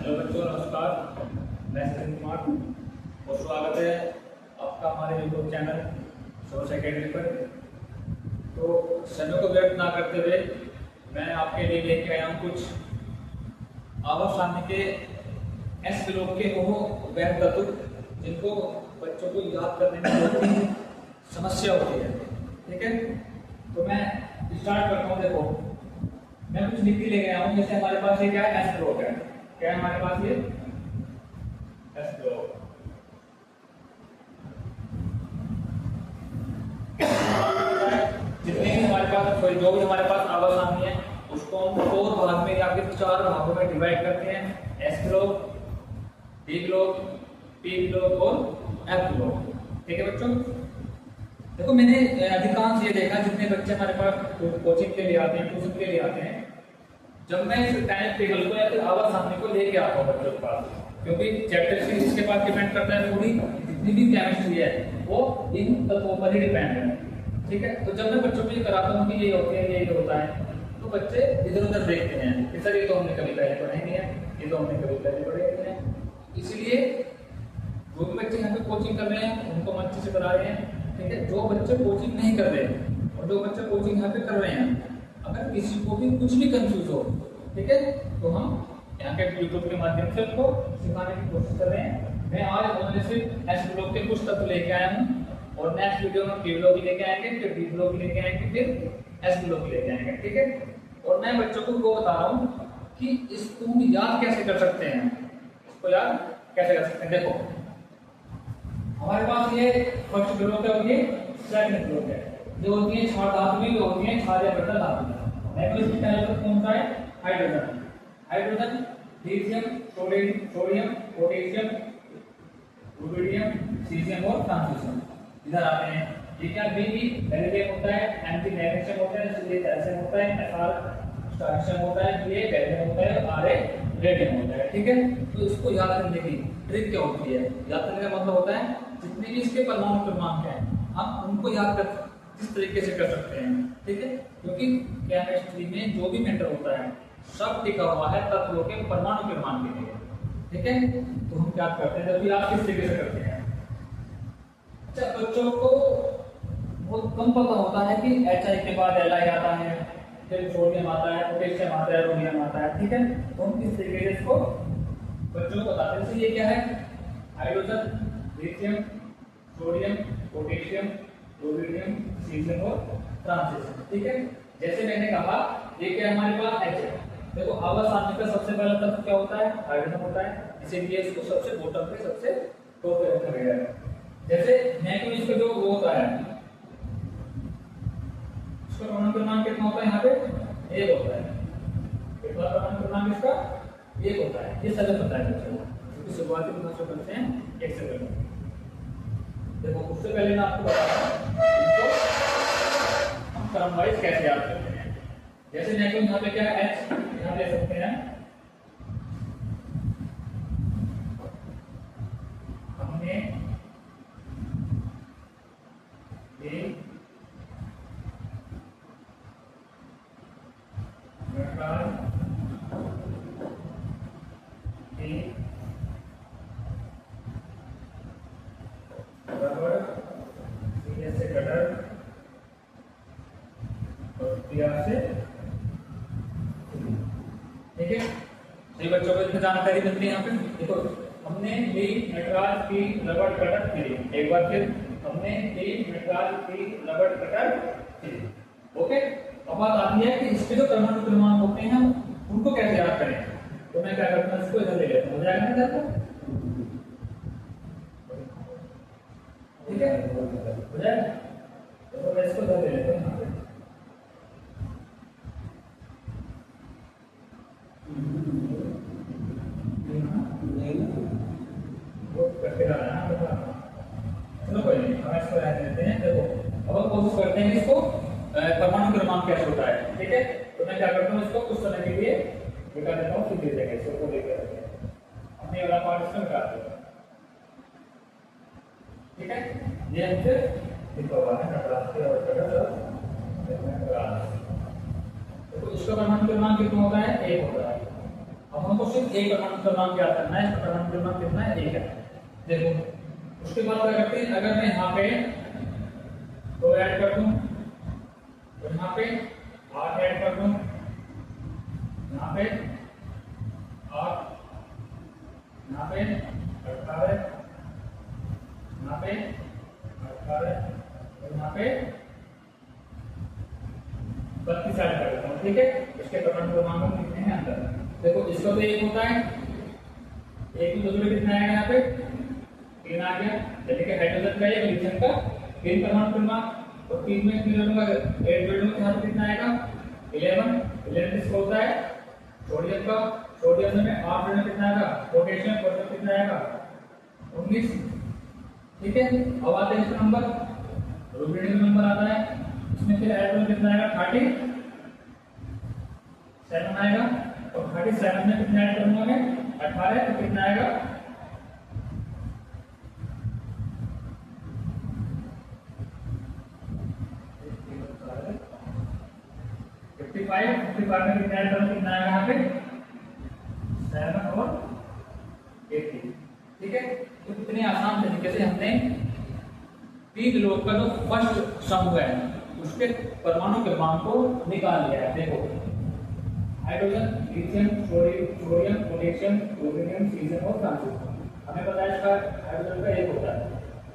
Hello बच्चों, नमस्कार। मैं सचिन कुमार और स्वागत है आपका हमारे यूट्यूब चैनल सोर्स एकेडमी पर। तो समय को व्यर्थ ना करते हुए मैं आपके लिए लेके आया हूँ कुछ आवर्त के एस श्लोक के वो वैध तत्व जिनको बच्चों को याद करने में बहुत ही समस्या होती है। ठीक है, तो मैं स्टार्ट करता हूँ। देखो, मैं कुछ लिख के ले गया हूँ। जैसे हमारे पास ये क्या है, एस श्लोक है। क्या है हमारे पास ये एस श्लोक। जितने भी हमारे पास जो भी हमारे पास आवासानी है उसको हम 4 भाग में या फिर 4 भागों में डिवाइड करते हैं। एस श्लोक, डी श्लोक, पी श्लोक और एफ श्लोक। ठीक है बच्चों, देखो मैंने अधिकांश ये देखा, जितने बच्चे हमारे पास कोचिंग के लिए आते हैं, ट्यूशन के लिए आते हैं, जब मैं इस टाइम टेबल को या फिर आवाज सामने को लेके आता हूँ बच्चों के पास, क्योंकि चैप्टर सीरीज के पास डिपेंड करता है, पूरी जितनी भी केमिस्ट्री है वो इन तत्वों पर ही डिपेंड है। ठीक है, तो जब मैं बच्चों को ये कराता हूँ कि ये होती है, ये होता है, तो बच्चे इधर उधर देखते हैं कि सर ये तो हमने कभी पहले पढ़े नहीं है, ये तो हमने कभी पहले पढ़े नहीं है। इसलिए जो भी बच्चे यहाँ पे कोचिंग कर रहे हैं उनको हम अच्छे से करा रहे हैं। ठीक है, जो बच्चे कोचिंग नहीं कर रहे हैं और जो बच्चे कोचिंग यहाँ पे कर रहे हैं, अगर किसी को भी कुछ भी कंफ्यूज हो, ठीक है, तो हम यहाँ के यूट्यूब के माध्यम से उनको सिखाने की कोशिश कर रहे हैं। मैं आज ओनली सिर्फ एस ब्लॉक के कुछ तत्व लेके आया हूँ और नेक्स्ट वीडियो में पी ब्लॉक लेके आएंगे, फिर डी ब्लॉक लेके आएंगे, फिर एस ब्लॉक लेके आएंगे। ठीक है, और मैं बच्चों को वो बता रहा हूँ कि इसको हम याद कैसे कर सकते हैं, इसको याद कैसे कर सकते हैं। देखो हमारे पास ये फर्स्ट ब्लॉक है और ये सेकंड ब्लॉक है। जो होती है क्षार धातु में, जो होती है क्षारीय पदार्थ धातु में। नेक्स्ट पहले तो कौन सा है, hydrogen. Hydrogen lithium, sodium, potassium, rubidium, caesium और ट्रांसल्यूशन इधर आते हैं। ये क्या भी बेरिलियम होता है, एंटी मैग्नीशियम होता है, इसलिए कैल्शियम होता है, Fr स्टार्शियम होता है, ये गैलियम होता है, Ra रेडियम होता है। ठीक है, तो इसको याद करने की ट्रिक क्या होती है, याद करने का मतलब होता है जितने भी इसके परमाणु क्रमांक हैं हम उनको याद कर किस तरीके से कर सकते हैं। ठीक है, क्योंकि केमिस्ट्री में जो भी मैटर होता है सब टिका हुआ है तत्वों के परमाणु क्रमांक के लिए। ठीक है, तो हम क्या करते हैं, जब आप किस तरीके से करते हैं। अच्छा, बच्चों को बहुत कम पता होता है कि HI के बाद Li आता है, फिर सोडियम आता है, पोटेशियम आता है, रोडियम आता है। ठीक है, तो हम किस तरीके से इसको बच्चों को बताते हैं। जैसे ये क्या है, hydrogen, lithium, sodium, potassium, rubidium, caesium और ट्रांसल्यूशन। ठीक है, जैसे मैंने कहा ये क्या हमारे पास H है। देखो आवाज सामने का सबसे पहला तत्व क्या होता है, हाइड्रोजन होता है, इसीलिए इसको सबसे बॉटम पे सबसे टॉप पे रखा गया है। जैसे मैग्नीशियम इसका जो वो होता है, इसका परमाणु क्रमांक कितना होता है, यहाँ पे 1 होता है। कितना परमाणु क्रमांक इसका 1 होता है। ये सभी पता है बच्चों को, क्योंकि शुरुआती में हम करते हैं 1 से करते हैं। देखो उससे पहले मैं आपको बता रहा हूं हम क्रम वाइज कैसे याद करते हैं। जैसे मैंने यहाँ पे क्या है, H यहाँ ले सकते हैं, हमने ये ठीक है, सही बच्चों को इसमें जानकारी मिलती है। यहाँ पे देखो हमने ली नटराज की रबड़ कटर थी, एक बार फिर हमने ली नटराज की रबड़ कटर थी। ओके, अब बात आती है कि इसके जो परमाणु क्रमांक होते हैं उनको कैसे याद करें। तो मैं क्या करता हूँ, इसको इधर ले लेता हूँ, हो जाएगा ना इधर। ठीक है, हो जाएगा, तो मैं इसको इधर ले लेता हूँ। चलो कोई नहीं, हम इसको रहने देते हैं। देखो अब हम कोशिश करते हैं कि इसको परमाणु क्रमांक कैसे होता है। ठीक है, तो मैं क्या करता हूँ, इसको कुछ समय के लिए मिटा देता हूँ, फिर दे देंगे इसको लेकर अपने वाला पार्ट इसको मिटा देते हैं। ठीक है, ये हमसे लिखा हुआ है नटराज के और तो इसका परमाणु क्रमांक कितना होता है, 1 होता है। अब हमको सिर्फ एक परमाणु क्रमांक ज्ञात करना है। परमाणु क्रमांक कितना है? एक है। देखो उसके बाद क्या करते हैं, अगर मैं यहाँ पे 2 ऐड कर दूं तो यहाँ पे 8 ऐड कर दूं, यहाँ पे 8, यहाँ पे 18, यहाँ पे 18 और यहाँ पे 32 ऐड कर देता हूँ। ठीक है, इसके परमाणु क्रमांक कितने हैं अंदर? देखो इसका तो 1 होता है, 1 की जगह कितना आएगा? यहाँ पे 3 आ गया, यानी कि हाइड्रोजन का या लिथियम का 3 परमाणु क्रमांक। और 3 में 3 जोड़ूंगा 8 जोड़ूंगा, यहाँ पे कितना आएगा? 11 किसका होता है? सोडियम का। सोडियम में 8 जोड़ने कितना आएगा? पोटेशियम। पोटेशियम कितना आएगा? 19। ठीक है, अब आते हैं इसका नंबर, रुबिडियम नंबर आता है, इसमें फिर ऐड करना कितना आएगा? 37 आएगा। और 37 में कितना ऐड करूंगा मैं? 18, तो कितना आएगा? 55 में कितना ऐड करूंगा? कितना आएगा यहाँ पे? 7 और 18। ठीक है, तो कितने आसान तरीके से हमने पी ग्लोब का जो फर्स्ट समूह है उसके परमाणु क्रमांक को निकाल लिया है। देखो hydrogen, lithium, sodium, potassium, rubidium, caesium और फ्रांसियम। हमें पता है इसका हाइड्रोजन का 1 होता है,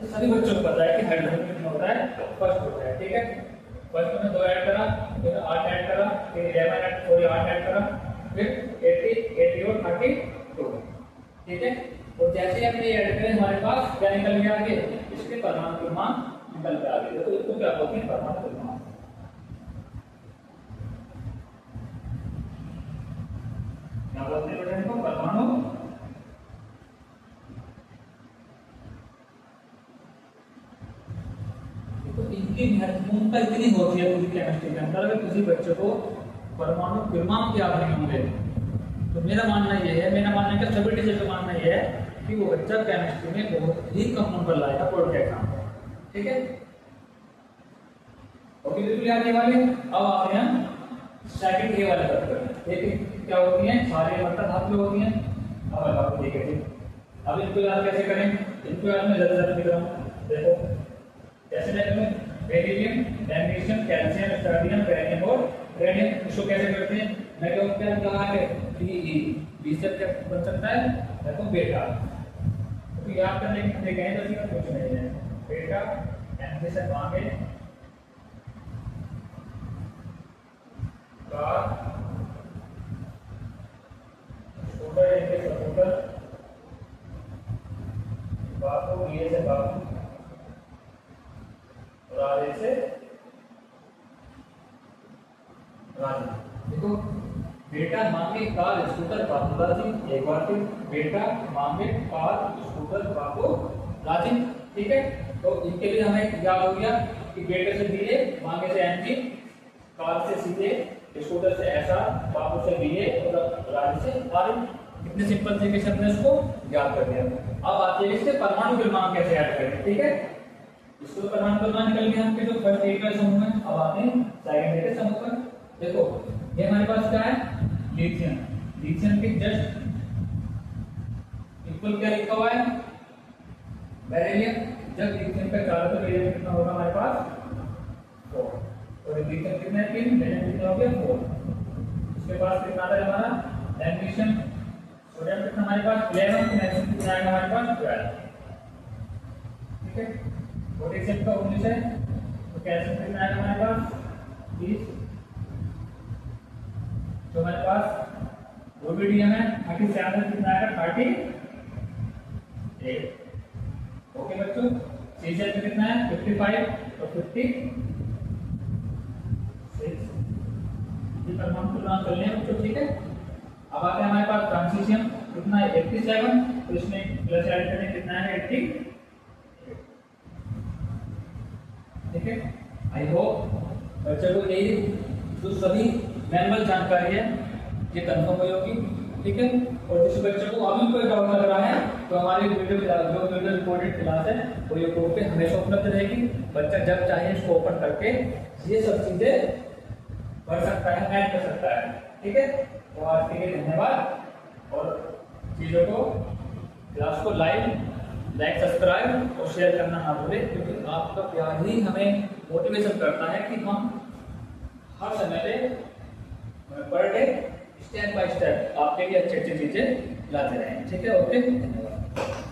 तो सभी बच्चों को पता है कि हाइड्रोजन कितना होता है? फर्स्ट होता है। ठीक है, फर्स्ट में 2 ऐड करा, फिर 8 ऐड करा, फिर 8 ऐड करा, फिर 80 और 32। ठीक है, और जैसे हमने ये ऐड करें हमारे पास क्या निकल गया आगे? इसके परमाणु क्रमांक निकल के आगे। तो इसको क्या बोलते हैं? परमाणु क्रमांक। क्या बोलते हैं बेटा इनको? परमाणु। तो इनकी महत्वपूर्णता इतनी होती है पूरी केमिस्ट्री के अंदर, अगर किसी बच्चे को परमाणु क्रमांक याद नहीं होंगे तो मेरा मानना है कि सभी टीचर का मानना यह है कि वो बच्चा केमिस्ट्री में बहुत ही कम नंबर लाएगा बोर्ड के एग्जाम में। ठीक है, ओके, बिल्कुल याद है वाले। अब आते हैं सेकंड ए वाले तत्व। देखिए क्या होती हैं? सारे मतलब धातु होती हैं। अब बताओ, ठीक है जी, अब इनको याद कैसे करें? इनको याद में जल्दी लिख रहा हूँ। देखो कैसे लिखेंगे? बेरिलियम, मैग्नीशियम, कैल्शियम, स्टर्डियम, बेरिलियम और रेडियम। इसको कैसे करते हैं? मैं कहूँ क्या कहा है? बी से क्या बन सकता है? देखो बेटा, तो याद करने की हमने कहें तो इसका कुछ नहीं है। बेटा एन से मांगे का छोटा एक सपोर्टर बापू, ये से बापू, राजे से राजा। देखो बेटा मांगे कार स्कूटर बापू राजी। एक बार फिर, बेटा मांगे कार स्कूटर बापू राजी। ठीक है, तो इनके लिए हमें याद हो गया कि बेटे से बीए, मांगे से एनजी, कार से सीए, स्कूटर से ऐसा, बापू से बीए और राजी से आर। कितने सिंपल तरीके से हमने इसको याद कर दिया। अब आते हैं इससे परमाणु क्रमांक कैसे ऐड करें। ठीक है, इसको परमाणु क्रमांक निकल गया हमके जो फर्स्ट एक का समूह है। अब आते हैं सेकंड के समूह पर। देखो ये हमारे पास क्या है? लिथियम। लिथियम के जस्ट इक्वल क्या लिखा हुआ है? बेरिलियम। जब लिथियम का चारों तरफ बेरिलियम कितना होगा हमारे पास? 4। और लिथियम कितना है? 3। बेरिलियम कितना हो गया? 4। इसके पास कितना आता है हमारा? मैग्नीशियम। सोडियम कितना हमारे पास? 11। मैग्नीशियम कितना आएगा हमारे पास? 12। ठीक है, पोटेशियम का 19 है, तो कैल्शियम कितना आएगा हमारे पास? 20। तो हमारे पास रुबिडियम है 37, कितना आएगा? 38। ओके बच्चों, सीजियम में कितना है? 55 और 56। ये परमाणु क्रमांक चल रहे हैं बच्चों। ठीक है, अब आते हैं हमारे पास ट्रांजिशियम, कितना है? 87, तो इसमें प्लस ऐड करने कितना है? 80। ठीक है, आई होप बच्चों को यही जो सभी मैनुअल जानकारी है ये कंफर्म हुई होगी। ठीक है, और जिस बच्चे को अभी कोई डाउट लग रहा है तो हमारी वीडियो रिकॉर्डेड क्लास है वो यूट्यूब पे हमेशा उपलब्ध रहेगी। बच्चा जब चाहे इसको ओपन करके ये सब चीजें पढ़ सकता है, ऐड कर सकता है। ठीक है, तो आज के लिए धन्यवाद। और चीज़ों को, क्लास को लाइक सब्सक्राइब और शेयर करना ना भूलें, क्योंकि आपका प्यार ही हमें मोटिवेशन करता है कि हम हर समय पे per day step by step आपके लिए अच्छी अच्छी चीज़ें लाते रहें। ठीक है, ओके, धन्यवाद।